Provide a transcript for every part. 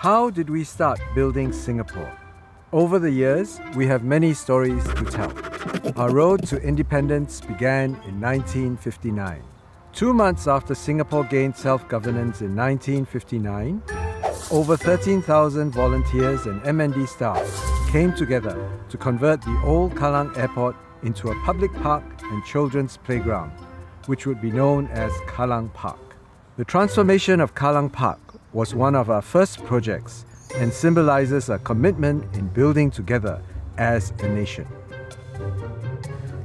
How did we start building Singapore? Over the years, we have many stories to tell. Our road to independence began in 1959. 2 months after Singapore gained self-governance in 1959, over 13,000 volunteers and MND staff came together to convert the old Kallang Airport into a public park and children's playground, which would be known as Kallang Park. The transformation of Kallang Park was one of our first projects and symbolizes a commitment in building together as a nation.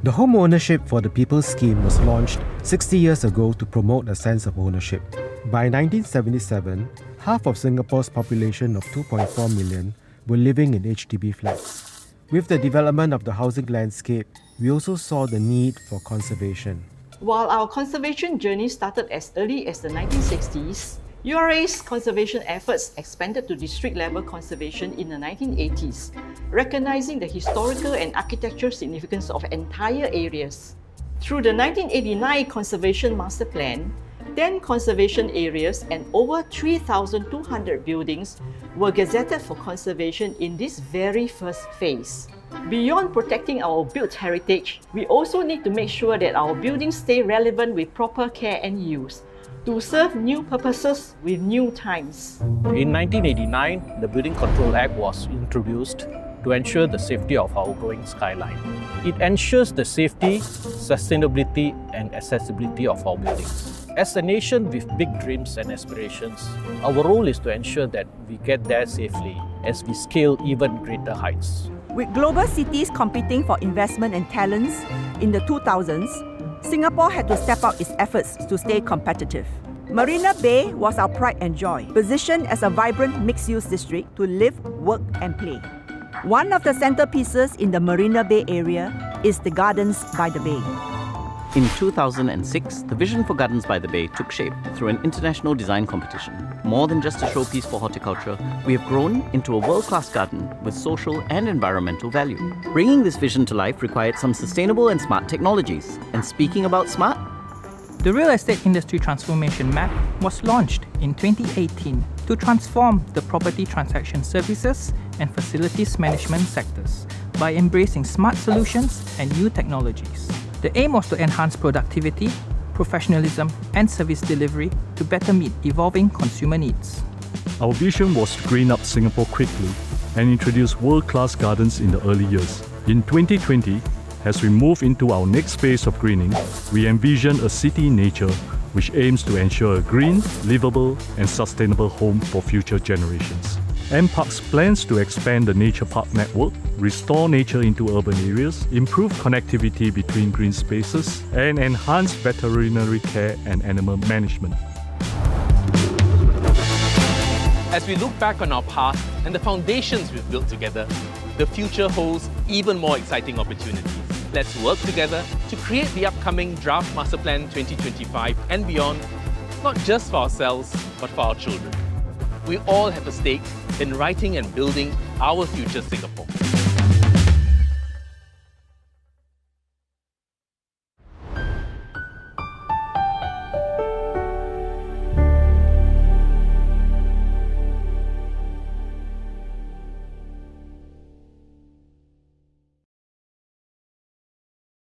The Home Ownership for the People scheme was launched 60 years ago to promote a sense of ownership. By 1977, half of Singapore's population of 2.4 million were living in HDB flats. With the development of the housing landscape, we also saw the need for conservation. While our conservation journey started as early as the 1960s, URA's conservation efforts expanded to district-level conservation in the 1980s, recognizing the historical and architectural significance of entire areas. Through the 1989 Conservation Master Plan, 10 conservation areas and over 3,200 buildings were gazetted for conservation in this very first phase. Beyond protecting our built heritage, we also need to make sure that our buildings stay relevant with proper care and use, to serve new purposes with new times. In 1989, the Building Control Act was introduced to ensure the safety of our growing skyline. It ensures the safety, sustainability and accessibility of our buildings. As a nation with big dreams and aspirations, our role is to ensure that we get there safely as we scale even greater heights. With global cities competing for investment and talents in the 2000s, Singapore had to step up its efforts to stay competitive. Marina Bay was our pride and joy, positioned as a vibrant mixed-use district to live, work and play. One of the centerpieces in the Marina Bay area is the Gardens by the Bay. In 2006, the vision for Gardens by the Bay took shape through an international design competition. More than just a showpiece for horticulture, we have grown into a world-class garden with social and environmental value. Bringing this vision to life required some sustainable and smart technologies. And speaking about smart, the Real Estate Industry Transformation Map was launched in 2018 to transform the property transaction services and facilities management sectors by embracing smart solutions and new technologies. The aim was to enhance productivity, professionalism, and service delivery to better meet evolving consumer needs. Our vision was to green up Singapore quickly and introduce world-class gardens in the early years. In 2020, as we move into our next phase of greening, we envision a city in nature which aims to ensure a green, livable, and sustainable home for future generations. MParks plans to expand the nature park network, restore nature into urban areas, improve connectivity between green spaces, and enhance veterinary care and animal management. As we look back on our past and the foundations we've built together, the future holds even more exciting opportunities. Let's work together to create the upcoming Draft Master Plan 2025 and beyond, not just for ourselves, but for our children. We all have a stake in writing and building our future Singapore.